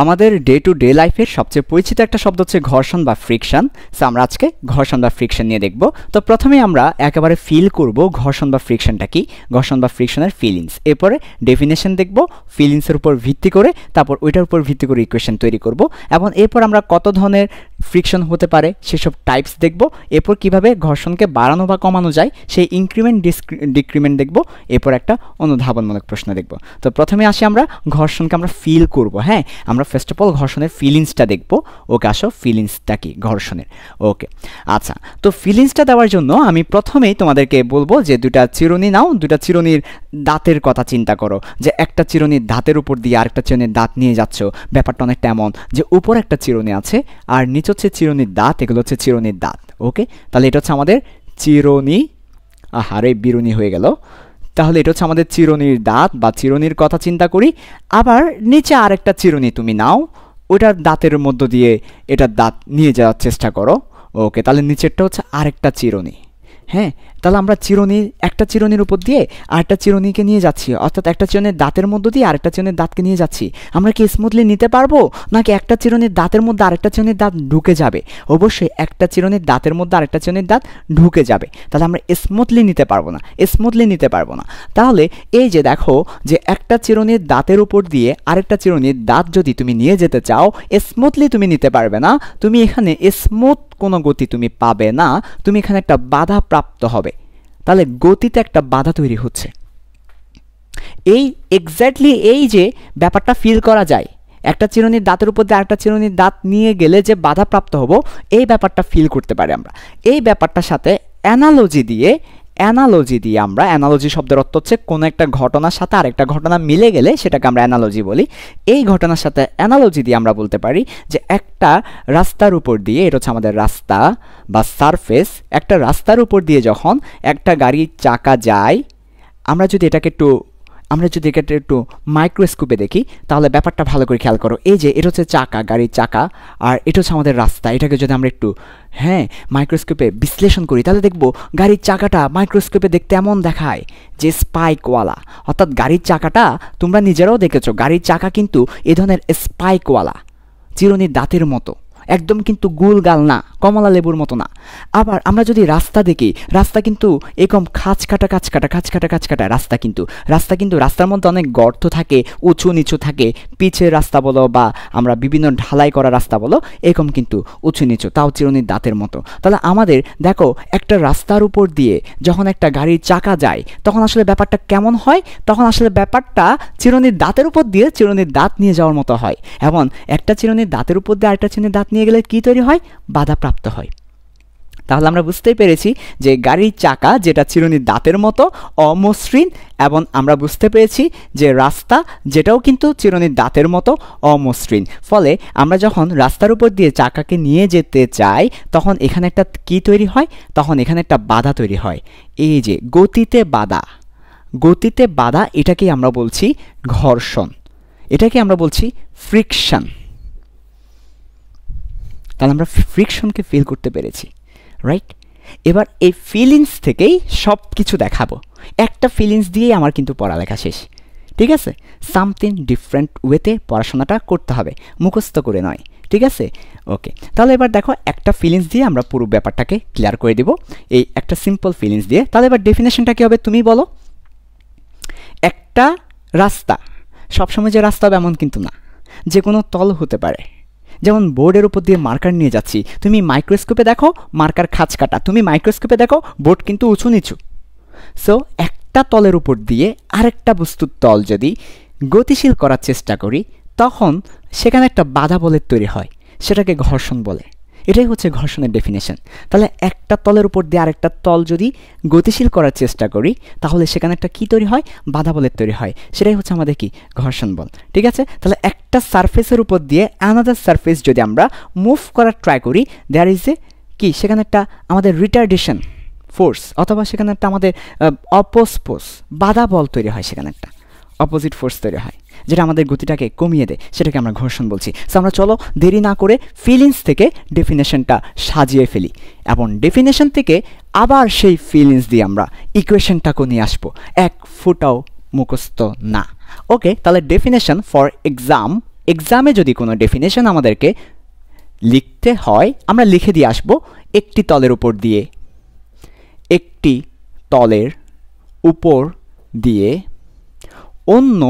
আমাদের day to day লাইফের সবচেয়ে পরিচিত একটা শব্দ হচ্ছে ঘর্ষণ বা ফ্রিকশন। সো আমরা আজকে ঘর্ষণ বা ফ্রিকশন নিয়ে দেখব। তো প্রথমেই আমরা একেবারে ফিল করব ঘর্ষণ বা ফ্রিকশনটা কি, ঘর্ষণ বা ফ্রিকশনের ফিলিংস। এরপরে ডেফিনেশন দেখব, ফিলিংসের উপর ভিত্তি করে তারপর ওইটার উপর ভিত্তি করে ইকুয়েশন তৈরি করব, এবং এরপর আমরা কত ধরনের ফ্রিকশন হতে পারে সেসব টাইপস দেখব। এরপর কিভাবে ঘর্ষণকে বাড়ানো বা কমানো যায় সেই ইনক্রিমেন্ট ডিক্রিমেন্ট দেখব। এরপর একটা অনুধাবনমূলক প্রশ্ন দেখব। তো প্রথমে আসি আমরা ঘর্ষণকে আমরা ফিল করব। হ্যাঁ, আমরা ফার্স্ট অফ অল ঘর্ষণের ফিলিংসটা দেখব। ওকে, আসো ফিলিংসটা কি ঘর্ষণের। ওকে, আচ্ছা, তো ফিলিংসটা দেওয়ার জন্য আমি প্রথমেই তোমাদেরকে বলবো যে দুটা চিরুনি নাও, দুটা চিরুনির দাঁতের কথা চিন্তা করো, যে একটা চিরুনির দাঁতের উপর দিয়ে আরেকটা চিরুনির দাঁত নিয়ে যাচ্ছ। ব্যাপারটা অনেকটা এমন যে উপর একটা চিরুনি আছে আর নিচে হচ্ছে চিরুনির দাঁত, এগুলো হচ্ছে চিরুনির দাঁত। ওকে, তাহলে এটা হচ্ছে আমাদের চিরুনি, আহারে বিরুনি হয়ে গেল। তাহলে এটা হচ্ছে আমাদের চিরুনির দাঁত বা চিরুনির কথা চিন্তা করি। আবার নিচে আরেকটা চিরুনি তুমি নাও, ওইটার দাঁতের মধ্য দিয়ে এটার দাঁত নিয়ে যাওয়ার চেষ্টা করো। ওকে, তাহলে নিচেরটা হচ্ছে আরেকটা চিরুনি। হ্যাঁ, তাহলে আমরা একটা চিরুনির উপর দিয়ে আরেকটা চিরুনিকে নিয়ে যাচ্ছি, অর্থাৎ একটা চিরুনির দাঁতের মধ্য দিয়ে আরেকটা চিরুনির দাঁতকে নিয়ে যাচ্ছি। আমরা কি স্মুথলি নিতে পারবো, নাকি একটা চিরুনির দাঁতের মধ্যে আরেকটা চিরুনির দাঁত ঢুকে যাবে? অবশ্যই একটা চিরুনির দাঁতের মধ্যে আরেকটা চিরুনির দাঁত ঢুকে যাবে, তাহলে আমরা স্মুথলি নিতে পারবো না। তাহলে এই যে দেখো, যে একটা চিরুনির দাঁতের উপর দিয়ে আরেকটা চিরুনির দাঁত যদি তুমি নিয়ে যেতে চাও, স্মুথলি তুমি নিতে পারবে না। তুমি এখানে স্মুথ কোনো গতি তুমি পাবে না, তুমি এখানে একটা বাধা প্রাপ্ত হবে। তাহলে গতিতে একটা বাধা তৈরি হচ্ছে। এক্স্যাক্টলি এই যে ব্যাপারটা ফিল করা যায়, একটা চিরুনির দাঁতের উপর দিয়ে আরেকটা চিরুনির দাঁত নিয়ে গেলে যে বাধা প্রাপ্ত হব, এই ব্যাপারটা ফিল করতে পারি আমরা। এই ব্যাপারটার সাথে অ্যানালজি দিয়ে আমরা, অ্যানালজি শব্দের অর্থ হচ্ছে কোনো একটা ঘটনার সাথে আরেকটা ঘটনা মিলে গেলে সেটাকে আমরা অ্যানালজি বলি। এই ঘটনার সাথে অ্যানালজি দিয়ে আমরা বলতে পারি যে একটা রাস্তার উপর দিয়ে, এটা হচ্ছে আমাদের রাস্তা বা সারফেস, একটা রাস্তার উপর দিয়ে যখন একটা গাড়ির চাকা যায়, আমরা যদি এটাকে একটু মাইক্রোস্কোপে দেখি, তাহলে ব্যাপারটা ভালো করে খেয়াল করো। এই যে এটা হচ্ছে চাকা, গাড়ির চাকা, আর এটা হচ্ছে আমাদের রাস্তা। এটাকে যদি আমরা একটু মাইক্রোস্কোপে বিশ্লেষণ করি, তাহলে দেখবো গাড়ির চাকাটা মাইক্রোস্কোপে দেখতে এমন দেখায় যে স্পাইকওয়ালা। অর্থাৎ গাড়ির চাকাটা তোমরা নিজেরাও দেখেছো, গাড়ির চাকা কিন্তু এ ধরনের স্পাইকওয়ালা, চিরুনির দাঁতের মতো, একদম কিন্তু গোল গাল না, কমলা লেবুর মতো না। আবার আমরা যদি রাস্তা দেখি, রাস্তা কিন্তু এরকম খাঁচ কাটা রাস্তা কিন্তু রাস্তার মধ্যে অনেক গর্ত থাকে, উঁচু নিচু থাকে। পিচের রাস্তা বলো বা আমরা বিভিন্ন ঢালাই করা রাস্তা বলো, এরকম কিন্তু উঁচু নিচু, তাও চিরুনির দাঁতের মতো। তাহলে আমাদের দেখো, একটা রাস্তার উপর দিয়ে যখন একটা গাড়ির চাকা যায়, তখন আসলে ব্যাপারটা কেমন হয়? তখন আসলে ব্যাপারটা চিরুনির দাঁতের উপর দিয়ে চিরুনির দাঁত নিয়ে যাওয়ার মতো হয়। এবং একটা চিরুনির দাঁতের উপর দিয়ে আরেকটা চিরুনির দাঁত নিয়ে গেলে কি তৈরি হয়? বাধা প্রাপ্ত হয়। তাহলে আমরা বুঝতেই পেরেছি যে গাড়ির চাকা যেটা চিরুনির দাঁতের মতো অমসৃণ, এবং আমরা বুঝতে পেরেছি যে রাস্তা যেটাও কিন্তু চিরুনির দাঁতের মতো অমসৃণ। ফলে আমরা যখন রাস্তার উপর দিয়ে চাকাকে নিয়ে যেতে চাই, তখন এখানে একটা কি তৈরি হয়? তখন এখানে একটা বাধা তৈরি হয়। এই যে গতিতে বাধা, এটাকেই আমরা বলছি ঘর্ষণ, এটাকে আমরা বলছি ফ্রিকশন। তাহলে আমরা ফ্রিকশনকে ফিল করতে পেরেছি, রাইট? এবার এই ফিলিংস থেকেই সব কিছু দেখাবো। একটা ফিলিংস দিয়েই আমার কিন্তু পড়ালেখা শেষ, ঠিক আছে? সামথিং ডিফারেন্ট ওয়েতে পড়াশোনাটা করতে হবে, মুখস্থ করে নয়, ঠিক আছে? ওকে, তাহলে এবার দেখো, একটা ফিলিংস দিয়ে আমরা পুরো ব্যাপারটাকে ক্লিয়ার করে দেব, এই একটা সিম্পল ফিলিংস দিয়ে। তাহলে এবার ডেফিনেশনটা কী হবে তুমি বলো? একটা রাস্তা সবসময় যে রাস্তা হবে এমন কিন্তু না, যে কোনো তল হতে পারে। যেমন বোর্ডের উপর দিয়ে মার্কার নিয়ে যাচ্ছি, তুমি মাইক্রোস্কোপে দেখো মার্কার খাঁজ কাটা, তুমি মাইক্রোস্কোপে দেখো বোর্ড কিন্তু উঁচু নিচু। সো একটা তলের উপর দিয়ে আরেকটা বস্তুর তল যদি গতিশীল করার চেষ্টা করি, তখন সেখানে একটা বাধা বলের তৈরি হয়, সেটাকে ঘর্ষণ বলে। এটাই হচ্ছে ঘর্ষণের ডেফিনেশন। তাহলে একটা তলের উপর দিয়ে আরেকটা তল যদি গতিশীল করার চেষ্টা করি, তাহলে সেখানে একটা কী তৈরি হয়? বাধা বলের তৈরি হয়। সেটাই হচ্ছে আমাদের কি? ঘর্ষণ বল, ঠিক আছে? তাহলে একটা সারফেসের উপর দিয়ে অ্যানাদার সারফেস যদি আমরা মুভ করার ট্রাই করি, দেয়ার ইজ এ কি, সেখানে একটা আমাদের রিটার্ডেশন ফোর্স, অথবা সেখানে একটা আমাদের বাধা বল তৈরি হয়, সেখানে একটা অপোজিট ফোর্স তৈরি হয়, যেটা আমাদের গতিটাকে কমিয়ে দেয়, সেটাকে আমরা ঘর্ষণ বলছি। সো আমরা চলো দেরি না করে ফিলিংস থেকে ডেফিনেশনটা সাজিয়ে ফেলি, এবং ডেফিনেশন থেকে আবার সেই ফিলিংস দিয়ে আমরা ইকুয়েশনটাকে নিয়ে আসবো, এক ফুটাও মুখস্থ না। ওকে, তাহলে ডেফিনেশন ফর এক্সাম এক্সামে যদি কোনো ডেফিনেশন আমাদেরকে লিখতে হয় আমরা লিখে দিয়ে আসব একটি তলের উপর দিয়ে, একটি তলের উপর দিয়ে অন্য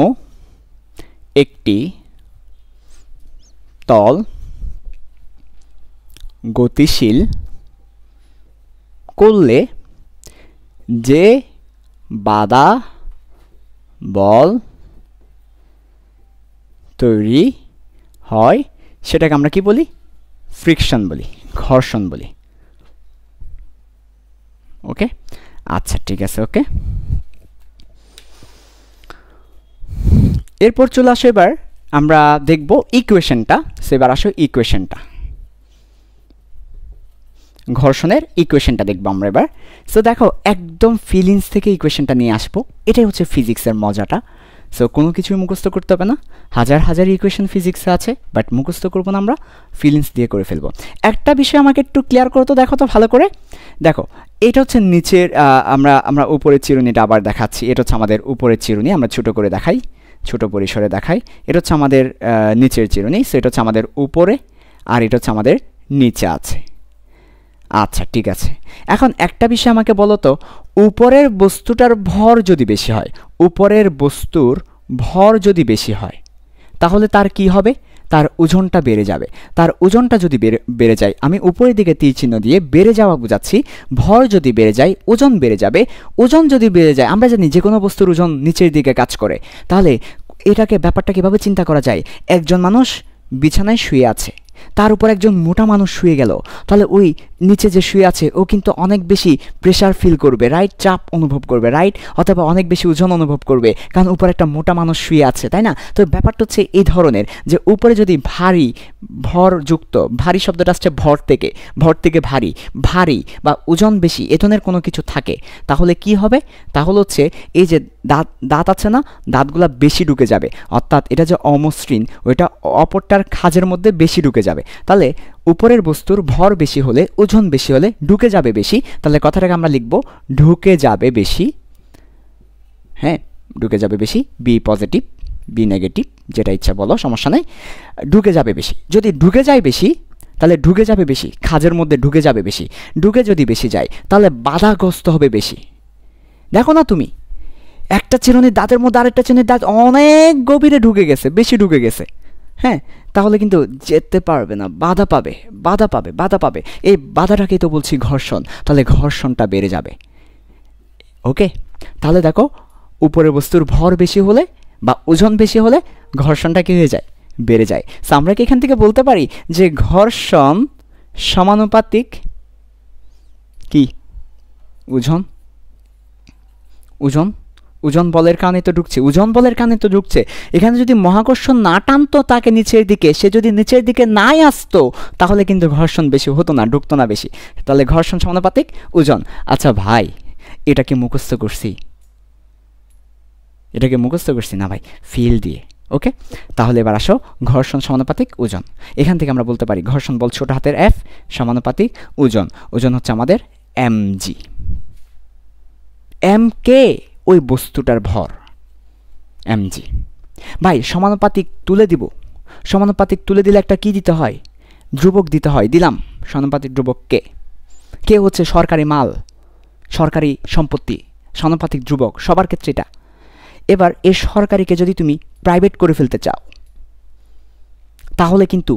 একটি তল গতিশীল করলে যে বাধা বল তৈরি হয় সেটাকে আমরা কি বলি? ফ্রিকশন বলি, ঘর্ষণ বলি। ওকে, আচ্ছা ঠিক আছে। ওকে, এরপর চলে আসো, এবার আমরা দেখব ইকুয়েশনটা। এবার আসো ইকুয়েশনটা, ঘর্ষণের ইকুয়েশনটা দেখবো আমরা এবার। সো দেখো, একদম ফিলিংস থেকে ইকুয়েশনটা নিয়ে আসবো, এটাই হচ্ছে ফিজিক্সের মজাটা। সো কোনো কিছুই মুখস্থ করতে হবে না, হাজার হাজার ইকুয়েশন ফিজিক্সে আছে, বাট মুখস্থ করবো না, আমরা ফিলিংস দিয়ে করে ফেলবো। একটা বিষয় আমাকে একটু ক্লিয়ার করো তো, দেখো তো ভালো করে। দেখো, এটা হচ্ছে নিচের, আমরা উপরের চিরুনিটা আবার দেখাচ্ছি। এটা হচ্ছে আমাদের উপরের চিরুনি, আমরা ছোটো করে দেখাই, ছোটো পরিসরে দেখাই। এটা হচ্ছে আমাদের নিচের চিরুনি। সো এটা হচ্ছে আমাদের উপরে, আর এটা হচ্ছে আমাদের নিচে আছে। আচ্ছা ঠিক আছে, এখন একটা বিষয় আমাকে বলো তো, উপরের বস্তুটার ভর যদি বেশি হয়, উপরের বস্তুর ভর যদি বেশি হয়, তাহলে তার কি হবে? তার ওজনটা বেড়ে যাবে। তার ওজনটা যদি বেড়ে যায়, আমি উপরের দিকে তীর চিহ্ন দিয়ে বেড়ে যাওয়া বোঝাচ্ছি। ভর যদি বেড়ে যায়, ওজন বেড়ে যাবে। ওজন যদি বেড়ে যায়, আমরা জানি যে কোনো বস্তুর ওজন নিচের দিকে কাজ করে। তাহলে এটাকে, ব্যাপারটা কীভাবে চিন্তা করা যায়? একজন মানুষ বিছানায় শুয়ে আছে, তার উপর একজন মোটা মানুষ শুয়ে গেল, তাহলে ওই নিচে যে শুয়ে আছে ও কিন্তু অনেক বেশি প্রেশার ফিল করবে, রাইট? চাপ অনুভব করবে, রাইট? অথবা অনেক বেশি ওজন অনুভব করবে, কারণ উপরে একটা মোটা মানুষ শুয়ে আছে, তাই না? তো ব্যাপারটা হচ্ছে এই ধরনের, যে উপরে যদি ভারী, ভরযুক্ত, ভারী শব্দটা আসছে ভর থেকে ভারী, ভারী বা ওজন বেশি এ ধরনের কোনো কিছু থাকে, তাহলে কি হবে? তাহলে হচ্ছে এই যে দাঁত আছে না, দাঁতগুলা বেশি ঢুকে যাবে, অর্থাৎ এটা যে অমসৃণ, ওইটা অপরটার খাঁজের মধ্যে বেশি ঢুকে যাবে। তাহলে উপরের বস্তুর ভর বেশি হলে, ওজন বেশি হলে ঢুকে যাবে বেশি। তাহলে কথাটাকে আমরা লিখব ঢুকে যাবে বেশি। হ্যাঁ, ঢুকে যাবে বেশি, বি পজিটিভ, বি নেগেটিভ, যেটা ইচ্ছা বলো, সমস্যা নেই। ঢুকে যাবে বেশি, যদি ঢুকে যায় বেশি, তাহলে ঢুকে যাবে বেশি, খাঁজের মধ্যে ঢুকে যাবে বেশি। ঢুকে যদি বেশি যায়, তাহলে বাধাগ্রস্ত হবে বেশি। দেখো না তুমি, একটা চিরুনির দাঁতের মধ্যে আরেকটা চিরুনির দাঁত অনেক গভীরে ঢুকে গেছে, বেশি ঢুকে গেছে, হ্যাঁ, তাহলে কিন্তু যেতে পারবে না, বাধা পাবে। এই বাধাটাকেই তো বলছি ঘর্ষণ। তাহলে ঘর্ষণটা বেড়ে যাবে। ওকে, তাহলে দেখো, উপরের বস্তুর ভর বেশি হলে বা ওজন বেশি হলে ঘর্ষণটা কি হয়ে যায়? বেড়ে যায়। সো আমরা কি এখান থেকে বলতে পারি যে ঘর্ষণ সমানুপাতিক কি ওজন? ওজন বলের কারণে তো ঢুকছে, ওজন বলের কারণে তো ঢুকছে। এখানে যদি মহাকর্ষণ না টানতো তাকে নিচের দিকে, সে যদি নিচের দিকে নাই আসতো, তাহলে কিন্তু ঘর্ষণ বেশি হতো না, ঢুকতো না বেশি। তাহলে ঘর্ষণ সমানুপাতিক ওজন। আচ্ছা ভাই, এটাকে মুখস্থ করছি? না ভাই, ফিল দিয়ে। ওকে, তাহলে এবার আসো, ঘর্ষণ সমানুপাতিক ওজন। এখান থেকে আমরা বলতে পারি ঘর্ষণ বল ছোট হাতের এফ সমানুপাতিক ওজন। ওজন হচ্ছে আমাদের mg। এম কে ওই বস্তুটার ভর, mg। ভাই সমানুপাতিক তুলে দিব, সমানুপাতিক তুলে দিলে একটা কি দিতে হয়? ধ্রুবক দিতে হয়। দিলাম সমানুপাতিক ধ্রুবক কে। কে হচ্ছে সরকারি মাল, সরকারি সম্পত্তি, সমানুপাতিক ধ্রুবক সবার ক্ষেত্রে এটা। এবার এই সরকারিকে যদি তুমি প্রাইভেট করে ফেলতে চাও, তাহলে কিন্তু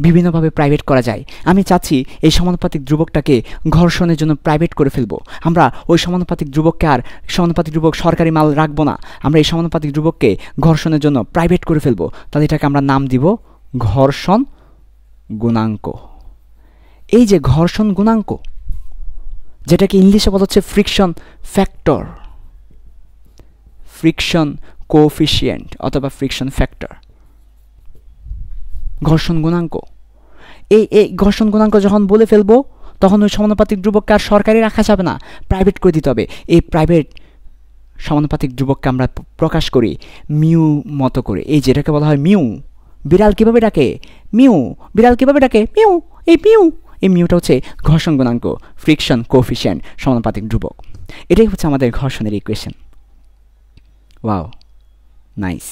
বিভিন্নভাবে প্রাইভেট করা যায়। আমি চাচ্ছি এই সমানুপাতিক ধ্রুবকটাকে ঘর্ষণের জন্য প্রাইভেট করে ফেলবো। আমরা ওই সমানুপাতিক ধ্রুবককে আর সমানুপাতিক ধ্রুবক সরকারি মাল রাখবো না, আমরা এই সমানুপাতিক ধ্রুবককে ঘর্ষণের জন্য প্রাইভেট করে ফেলবো। তাহলে এটাকে আমরা নাম দিব ঘর্ষণ গুণাঙ্ক। এই যে ঘর্ষণ গুণাঙ্ক, যেটাকে ইংলিশে বলা হচ্ছে ফ্রিকশন ফ্যাক্টর, ফ্রিকশন কোএফিসিয়েন্ট অথবা ফ্রিকশন ফ্যাক্টর, ঘর্ষণ গুণাঙ্ক। এই ঘর্ষণ গুণাঙ্ক যখন বলে ফেলবো, তখন ওই সমানুপাতিক ধ্রুবককে আর সরকারি রাখা যাবে না, প্রাইভেট করে দিতে হবে। এই প্রাইভেট সমানুপাতিক ধ্রুবককে আমরা প্রকাশ করি মিউ মতো করে। এই যেটাকে বলা হয় মিউ। বিড়াল কীভাবে ডাকে? মিউ। বিড়াল কীভাবে ডাকে? মিউ। এই মিউটা হচ্ছে ঘর্ষণ গুণাঙ্ক, ফ্রিকশন কোএফিসিয়েন্ট, সমানুপাতিক ধ্রুবক। এটাই হচ্ছে আমাদের ঘর্ষণের ইকুয়েশন। Wow, nice.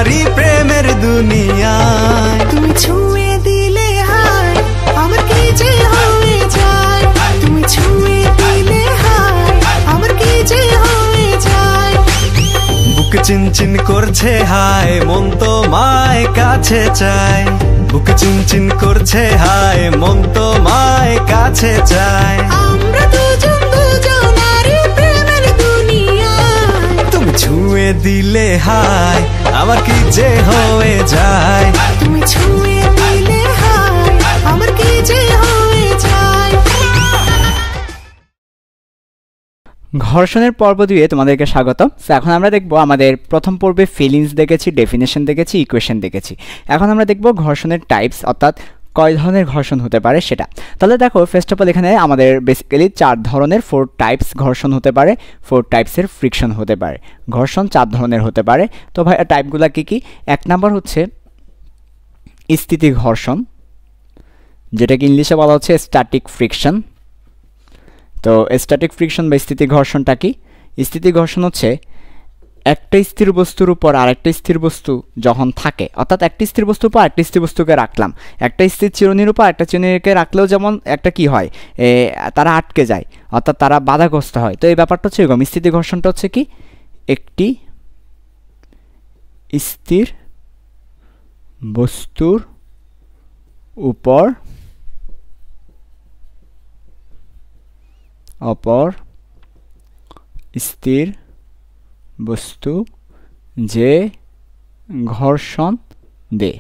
নারী প্রেমের দুনিয়ায়। তুমি ছুঁয়ে দিলে হায় আমার কি যে হয়ে যায়, তুমি ছুঁয়ে দিলে হায় আমার কি যে হয়ে যায়। বুক চিনচিন করছে হায় মন তোমায় কাছে চায়, বুক চিনচিন করছে হায় মন তোমায় কাছে চায়। আমরা দুজন দুজনারই প্রেমের দুনিয়ায়। তুমি ছুঁয়ে দিলে হায় আমার কি যে হয়ে যায়, তুমি ছুঁয়ে দিলে হায় আমার কি যে হয়ে যায়। ঘর্ষণের পর্ব 2-এ তোমাদেরকে স্বাগত। সো এখন আমরা দেখব, আমাদের প্রথম পর্বে ফিলিংস দেখেছি, ডেফিনেশন দেখেছি, ইকুয়েশন দেখেছি। এখন আমরা দেখব ঘর্ষণের টাইপস, অর্থাৎ কয় ধরনের ঘর্ষণ হতে পারে সেটা। তাহলে দেখো, ফার্স্ট অফ অল এখানে আমাদের বেসিক্যালি 4 ধরনের 4 টাইপস ঘর্ষণ হতে পারে, 4 টাইপসের ফ্রিকশন হতে পারে। ঘর্ষণ 4 ধরনের হতে পারে। তো ভাই টাইপগুলো কি কি? 1 নাম্বার হচ্ছে স্থিতি ঘর্ষণ, যেটাকে ইংলিশে বলা হচ্ছে স্ট্যাটিক ফ্রিকশন। তো স্ট্যাটিক ফ্রিকশন বা স্থিতি ঘর্ষণটা কি? স্থিতি ঘর্ষণ হচ্ছে একটা স্থির বস্তুর উপর আরেকটা স্থির বস্তু যখন থাকে, অর্থাৎ একটা স্থির বস্তুর উপর আরেকটা স্থির বস্তুকে রাখলাম, একটা স্থির চিরুনির উপর একটা চিরুনিকে রাখলেও যেমন একটা কি হয়, তারা আটকে যায়, অর্থাৎ তারা বাধাগ্রস্ত হয়। তো এই ব্যাপারটা হচ্ছে এরকম। স্থিতি ঘর্ষণটা হচ্ছে কি, একটি স্থির বস্তুর উপর অপর স্থির বস্তু যে ঘর্ষণ দেয়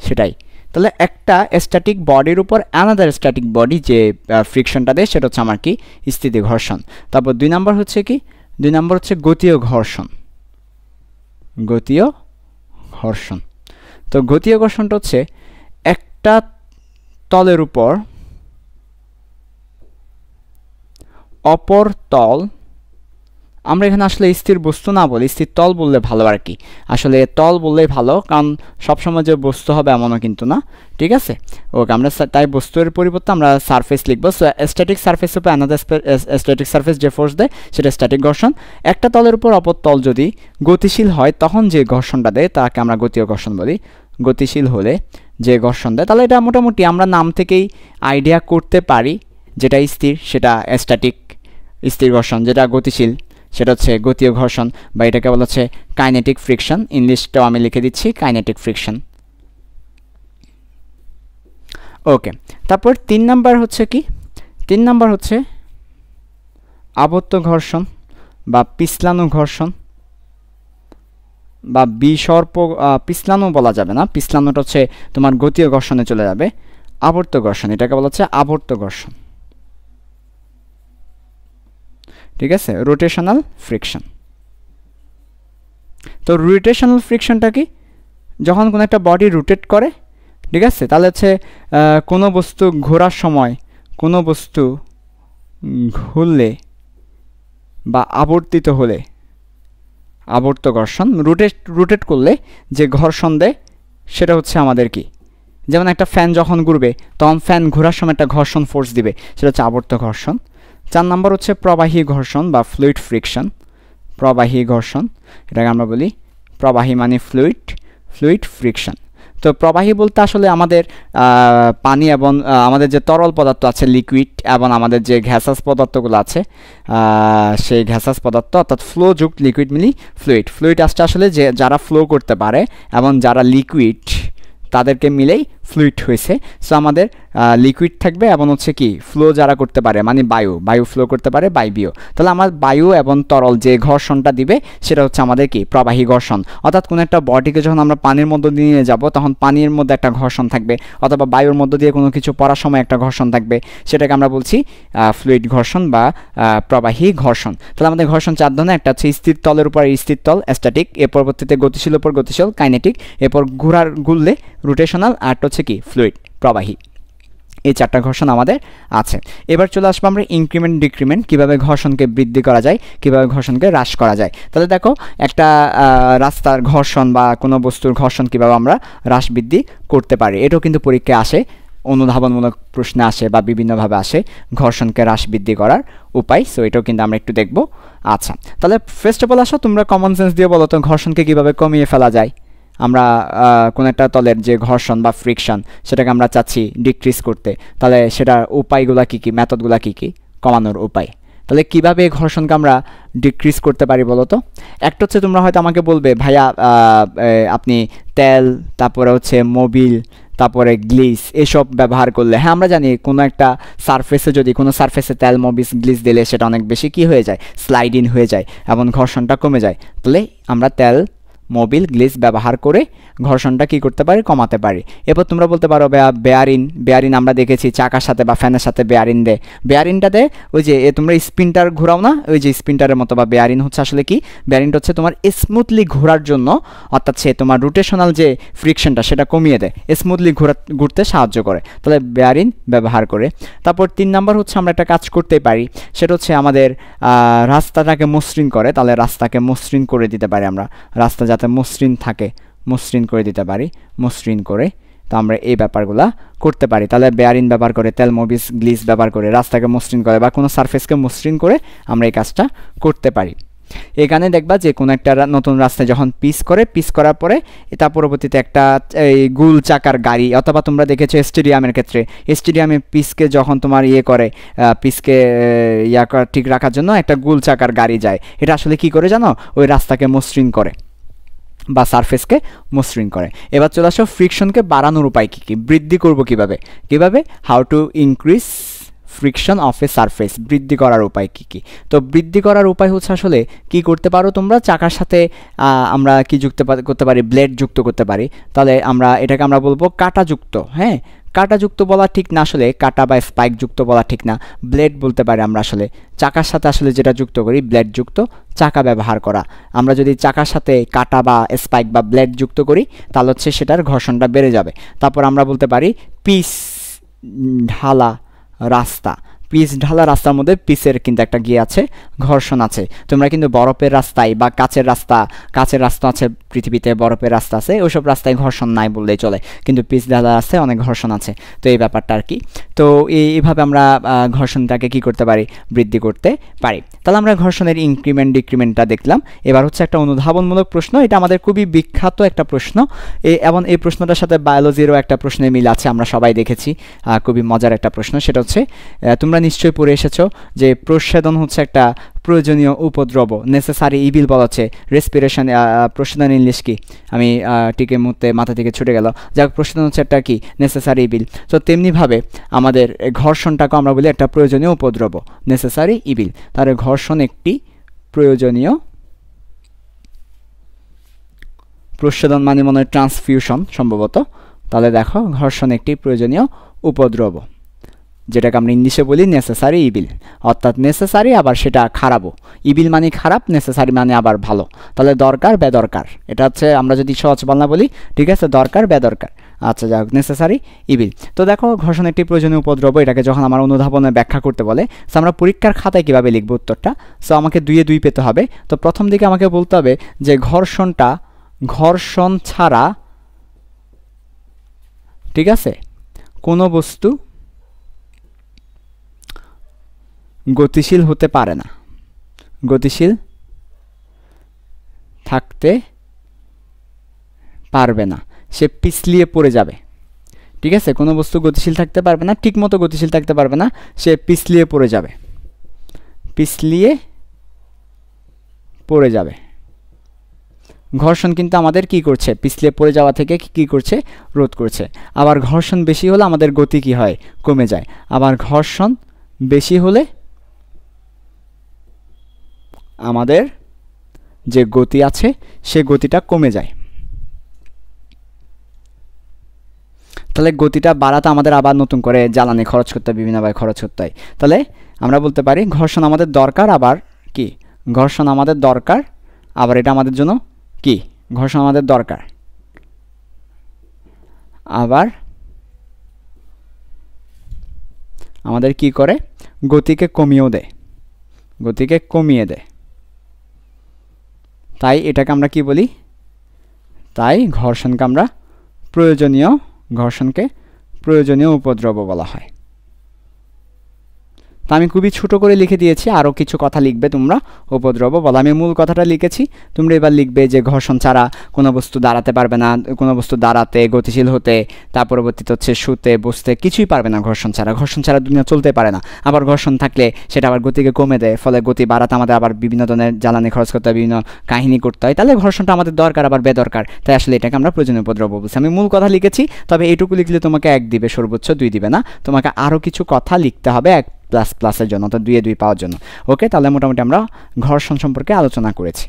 সেটাই। তাহলে একটা স্ট্যাটিক বডির উপর অ্যানাদার স্ট্যাটিক বডি যে ফ্রিকশনটা দেয় সেটা হচ্ছে আমার কি, স্থিতি ঘর্ষণ। তারপর 2 নাম্বার হচ্ছে কি, 2 নাম্বার হচ্ছে গতীয় ঘর্ষণ। গতীয় ঘর্ষণ, তো গতীয় ঘর্ষণটা হচ্ছে একটা তলের উপর অপর তল, আমরা এখানে আসলে স্থির বস্তু না বলি, স্থির তল বললে ভালো আর কি। আসলে তল বললেই ভালো, কারণ সবসময় যে বস্তু হবে এমনও কিন্তু না, ঠিক আছে। ওকে, আমরা তাই বস্তুর পরিবর্তে আমরা সারফেস লিখবো। সো স্ট্যাটিক সারফেস উপর অ্যানাদার স্ট্যাটিক সারফেস যে ফোর্স দেয় সেটা স্ট্যাটিক ঘর্ষণ। একটা তলের উপর অপর তল যদি গতিশীল হয় তখন যে ঘর্ষণটা দেয় তাকে আমরা গতীয় ঘর্ষণ বলি। গতিশীল হলে যে ঘর্ষণ দেয়, তাহলে এটা মোটামুটি আমরা নাম থেকেই আইডিয়া করতে পারি, যেটা স্থির সেটা স্ট্যাটিক স্থির ঘর্ষণ, যেটা গতিশীল সেটা হচ্ছে গতীয় ঘর্ষণ, বা এটাকে বলা হচ্ছে কাইনেটিক ফ্রিকশন। ইংলিশটাও আমি লিখে দিচ্ছি, কাইনেটিক ফ্রিকশন। ওকে, তারপর 3 নাম্বার হচ্ছে কি, 3 নাম্বার হচ্ছে আবর্ত ঘর্ষণ বা পিছলানো ঘর্ষণ, বা বিসর্প, পিছলানো বলা যাবে না, পিছলানোটা হচ্ছে তোমার গতীয় ঘর্ষণে চলে যাবে। আবর্ত ঘর্ষণ, এটাকে বলা হচ্ছে আবর্ত ঘর্ষণ, ঠিক আছে। রোটেশনাল ফ্রিকশন, তো রোটেশনাল ফ্রিকশনটা কি, যখন কোনো একটা বডি রোটেট করে, ঠিক আছে, তাহলে হচ্ছে কোনো বস্তু ঘোরার সময়, কোনো বস্তু ঘুরলে বা আবর্তিত হলে আবর্ত ঘর্ষণ, রোটেট করলে যে ঘর্ষণ দেয় সেটা হচ্ছে আমাদের কি, যেমন একটা ফ্যান যখন ঘুরবে তখন ফ্যান ঘোরার সময় একটা ঘর্ষণ ফোর্স দিবে, সেটা হচ্ছে আবর্ত ঘর্ষণ। 4 নাম্বার হচ্ছে প্রবাহী ঘর্ষণ বা ফ্লুইড ফ্রিকশন। প্রবাহী ঘর্ষণ, এটাকে আমরা বলি প্রবাহী মানে ফ্লুইড ফ্রিকশন। তো প্রবাহী বলতে আসলে আমাদের পানি এবং আমাদের যে তরল পদার্থ আছে লিকুইড, এবং আমাদের যে গ্যাসাস পদার্থগুলো আছে সেই গ্যাসাস পদার্থ, অর্থাৎ ফ্লো যুক্ত লিকুইড মিলি ফ্লুইড আসছে আসলে যে যারা ফ্লো করতে পারে এবং যারা লিকুইড তাদেরকে মিলেই ফ্লুইড হয়েছে। সো আমাদের লিকুইড থাকবে এবং হচ্ছে কি ফ্লো যারা করতে পারে, মানে বায়ু ফ্লো করতে পারে, বায়বীয়। তাহলে আমার বায়ু এবং তরল যে ঘর্ষণটা দিবে সেটা হচ্ছে আমাদের কি, প্রবাহী ঘর্ষণ। অর্থাৎ কোনো একটা বডিকে যখন আমরা পানির মধ্য দিয়ে নিয়ে যাব তখন পানির মধ্যে একটা ঘর্ষণ থাকবে, অথবা বায়ুর মধ্য দিয়ে কোনো কিছু পড়ার সময় একটা ঘর্ষণ থাকবে, সেটাকে আমরা বলছি ফ্লুইড ঘর্ষণ বা প্রবাহী ঘর্ষণ। তাহলে আমাদের ঘর্ষণ 4 ধরনের, একটা হচ্ছে স্থির তলের উপর স্থির তল স্ট্যাটিক, এর পরবর্তীতে গতিশীল উপর গতিশীল কাইনেটিক, এরপর ঘুরলে রোটেশনাল, আর হচ্ছে কি ফ্লুইড প্রবাহী। এই 4টা ঘর্ষণ আমাদের আছে। এবার চলে আসবো আমরা ইনক্রিমেন্ট ডিক্রিমেন্ট, কীভাবে ঘর্ষণকে বৃদ্ধি করা যায়, কীভাবে ঘর্ষণকে হ্রাস করা যায়। তাহলে দেখো, একটা রাস্তার ঘর্ষণ বা কোনো বস্তুর ঘর্ষণ কীভাবে আমরা হ্রাস বৃদ্ধি করতে পারি, এটাও কিন্তু পরীক্ষায় আসে, অনুধাবনমূলক প্রশ্নে আসে বা বিভিন্নভাবে আসে ঘর্ষণকে হ্রাস বৃদ্ধি করার উপায়। সো এটাও কিন্তু আমরা একটু দেখব। আচ্ছা, তাহলে ফার্স্ট অফ অল আসো তোমরা কমন সেন্স দিয়ে বলো তো ঘর্ষণকে কীভাবে কমিয়ে ফেলা যায়। আমরা কোন একটা তলের যে ঘর্ষণ বা ফ্রিকশন সেটাকে আমরা চাচ্ছি ডিক্রিজ করতে, তাহলে সেটার উপায়গুলো কী কী, মেথডগুলো কী কী, কমানোর উপায়। তাহলে কীভাবে এই ঘর্ষণকে আমরা ডিক্রিজ করতে পারি বলো তো? একটা হচ্ছে তোমরা হয়তো আমাকে বলবে ভাইয়া আপনি তেল, তারপরে হচ্ছে মোবিল, তারপরে গ্লিস এসব ব্যবহার করলে, হ্যাঁ আমরা জানি কোনো একটা সারফেসে যদি কোনো সারফেসে তেল, মোবিল, গ্লিস দিলে সেটা অনেক বেশি কী হয়ে যায়, স্লাইড ইন হয়ে যায় এবং ঘর্ষণটা কমে যায়। তাহলে আমরা তেল, মোবিল, গ্লিস ব্যবহার করে ঘর্ষণটা কী করতে পারি, কমাতে পারি। এরপর তোমরা বলতে পারো বেয়ারিন আমরা দেখেছি চাকার সাথে বা ফ্যানের সাথে বেয়ারিন দেয়। বেয়ারিনটাতে ওই যে তোমরা স্পিনটার ঘোরাও না, ওই যে স্পিনটারের মতো, বা বেয়ারিন হচ্ছে আসলে কি, বেয়ারিনটা হচ্ছে তোমার স্মুথলি ঘোরার জন্য, অর্থাৎ সে তোমার রোটেশনাল যে ফ্রিকশনটা সেটা কমিয়ে দেয়, স্মুথলি ঘুরতে সাহায্য করে। তাহলে বেয়ারিন ব্যবহার করে। তারপর 3 নাম্বার হচ্ছে আমরা একটা কাজ করতে পারি, সেটা হচ্ছে আমাদের রাস্তাটাকে মসৃণ করে। তাহলে রাস্তাকে মসৃণ করে দিতে পারি আমরা, রাস্তা যাতে মসৃণ থাকে, মসৃণ করে দিতে পারি, মসৃণ করে। তো আমরা এই ব্যাপারগুলা করতে পারি। তাহলে বেয়ারিন ব্যবহার করে, তেল, মোবিল, গ্লিস ব্যবহার করে রাস্তাকে মসৃণ করে বা কোনো সারফেসকে মসৃণ করে আমরা এই কাজটা করতে পারি। এখানে দেখবা যে কোনো একটা নতুন রাস্তায় যখন পিচ করার পরে তার পরবর্তীতে একটা এই গোল চাকার গাড়ি, অথবা তোমরা দেখেছো স্টেডিয়ামের ক্ষেত্রে, স্টেডিয়ামে পিচকে যখন তোমার পিচকে ঠিক রাখার জন্য একটা গোল চাকার গাড়ি যায়। এটা আসলে কি করে জানো? ওই রাস্তাকে মসৃণ করে বা সারফেসকে মসৃণ করে। এবার চলে আসো ফ্রিকশনকে বাড়ানোর উপায় কী কী, বৃদ্ধি করব কিভাবে, how to increase friction of A surface, বৃদ্ধি করার উপায় কী কী। তো বৃদ্ধি করার উপায় হচ্ছে আসলে কি করতে পারো তোমরা, চাকার সাথে আমরা কি করতে পারি, ব্লেড যুক্ত করতে পারি। তাহলে এটাকে আমরা বলবো কাঁটাযুক্ত। হ্যাঁ, কাঁটাযুক্ত বলা ঠিক না, আসলে কাঁটা বা স্পাইক যুক্ত বলা ঠিক না, ব্লেড বলতে পারি আমরা। আসলে চাকার সাথে আসলে যেটা যুক্ত করি, ব্লেড যুক্ত চাকা ব্যবহার করা। আমরা যদি চাকার সাথে কাঁটা বা স্পাইক বা ব্লেড যুক্ত করি তাহলে হচ্ছে সেটার ঘর্ষণটা বেড়ে যাবে। তারপর আমরা বলতে পারি পিচ ঢালা রাস্তা, পিচ ঢালা রাস্তার মধ্যে পিচের কিন্তু একটা আছে, ঘর্ষণ আছে। তোমরা কিন্তু বরফের রাস্তায় বা কাচের রাস্তা আছে পৃথিবীতে, বরফের রাস্তা আছে, ওইসব রাস্তায় ঘর্ষণ নাই বললেই চলে, কিন্তু পিচ ঢালা রাস্তায় অনেক ঘর্ষণ আছে। তো এই ব্যাপারটা আর কি। তো এইভাবে আমরা ঘর্ষণটাকে কি করতে পারি, বৃদ্ধি করতে পারি। তাহলে আমরা ঘর্ষণের ইনক্রিমেন্ট ডিক্রিমেন্টটা দেখলাম। এবার হচ্ছে একটা অনুধাবনমূলক প্রশ্ন, এটা আমাদের খুবই বিখ্যাত একটা প্রশ্ন, এবং এই প্রশ্নটার সাথে বায়োলজিরও একটা প্রশ্নের মিল আছে, আমরা সবাই দেখেছি, খুবই মজার একটা প্রশ্ন। সেটা হচ্ছে তোমরা নিশ্চয়ই পড়ে এসেছো যে প্রস্বেদন হচ্ছে একটা প্রয়োজনীয় উপদ্রব, নেসেসারি ইভিল বলা হচ্ছে। রেসপিরেশন, প্রস্বেদন ইংলিশ কি আমি টিকে মুহূর্তে মাথা থেকে ছুটে গেল, যাক প্রস্বেদন হচ্ছে একটা কি, নেসেসারি ইভিল। তো তেমনিভাবে আমাদের ঘর্ষণটাকে আমরা বলি একটা প্রয়োজনীয় উপদ্রব, নেসেসারি ইভিল। তাহলে ঘর্ষণ একটি প্রয়োজনীয়, প্রস্বেদন মানে মনে হয় ট্রান্সফিউশন সম্ভবত। তাহলে দেখো ঘর্ষণ একটি প্রয়োজনীয় উপদ্রব, যেটাকে আমরা ইংলিশে বলি নেসেসারি ইভিল। অর্থাৎ নেসেসারি আবার সেটা খারাপও, ইভিল মানে খারাপ, নেসেসারি মানে আবার ভালো। তাহলে দরকার বেদরকার, এটা হচ্ছে আমরা যদি সহজ বাংলা বলি, ঠিক আছে, দরকার বেদরকার। আচ্ছা যাক, নেসেসারি ইভিল। তো দেখো ঘর্ষণ একটি প্রয়োজনীয় উপদ্রব, এটাকে যখন আমার অনুধাবনে ব্যাখ্যা করতে বলে, সো আমরা পরীক্ষার খাতায় কীভাবে লিখবো উত্তরটা, সো আমাকে 2-2 পেতে হবে। তো প্রথম দিকে আমাকে বলতে হবে যে ঘর্ষণ ছাড়া, ঠিক আছে, কোনো বস্তু গতিশীল হতে পারে না, গতিশীল থাকতে পারবে না, সে পিছলিয়ে পড়ে যাবে। ঠিক আছে, কোনো বস্তু গতিশীল থাকতে পারবে না, ঠিকমতো গতিশীল থাকতে পারবে না, সে পিছলিয়ে পড়ে যাবে, পিছলিয়ে পড়ে যাবে। ঘর্ষণ কিন্তু আমাদের কি করছে, পিছলিয়ে পড়ে যাওয়া থেকে কি করছে, রোধ করছে। আবার ঘর্ষণ বেশি হলে আমাদের গতি কি হয়, কমে যায়। আবার ঘর্ষণ বেশি হলে আমাদের যে গতি আছে সে গতিটা কমে যায়। তাহলে গতিটা বাড়াতে আমাদের আবার নতুন করে জ্বালানি খরচ করতে হয়, বিভিন্নভাবে খরচ করতে হয়। তাহলে আমরা বলতে পারি ঘর্ষণ আমাদের দরকার, আবার কি, ঘর্ষণ আমাদের দরকার, আবার এটা আমাদের জন্য কি, ঘর্ষণ আমাদের দরকার, আবার আমাদের কি করে, গতিকে কমিয়েও দেয়, গতিকে কমিয়ে দেয়। তাই এটাকে আমরা কি বলি, তাই ঘর্ষণকে আমরা ঘর্ষণকে প্রয়োজনীয় উপদ্রব বলা হয়। তো আমি খুবই ছোট করে লিখে দিয়েছি, আরও কিছু কথা লিখবে তোমরা। উপদ্রব বলা, আমি মূল কথাটা লিখেছি, তোমরা এবার লিখবে যে ঘর্ষণ ছাড়া কোনো বস্তু দাঁড়াতে পারবে না, কোনো বস্তু দাঁড়াতে, গতিশীল হতে, তার পরবর্তীতে হচ্ছে শুতে, বসতে, কিছুই পারবে না ঘর্ষণ ছাড়া। ঘর্ষণ ছাড়া দুনিয়া চলতে পারে না। আবার ঘর্ষণ থাকলে সেটা আবার গতিকে কমে দেয়, ফলে গতি বাড়াতে আমাদের আবার বিভিন্ন ধরনের জ্বালানি খরচ করতে হয়, বিভিন্ন কাহিনী করতে হয়। তাহলে ঘর্ষণটা আমাদের দরকার, আবার বেদরকার। তাই আসলে এটাকে আমরা প্রয়োজনীয় উপদ্রব বলছি। আমি মূল কথা লিখেছি, তবে এইটুকু লিখলে তোমাকে 1 দিবে, সর্বোচ্চ 2 দিবে না, তোমাকে আরও কিছু কথা লিখতে হবে 1++এর জন্য, অর্থাৎ 2 এ 2 পাওয়ার জন্য। ওকে, তাহলে মোটামুটি আমরা ঘর্ষণ সম্পর্কে আলোচনা করেছি।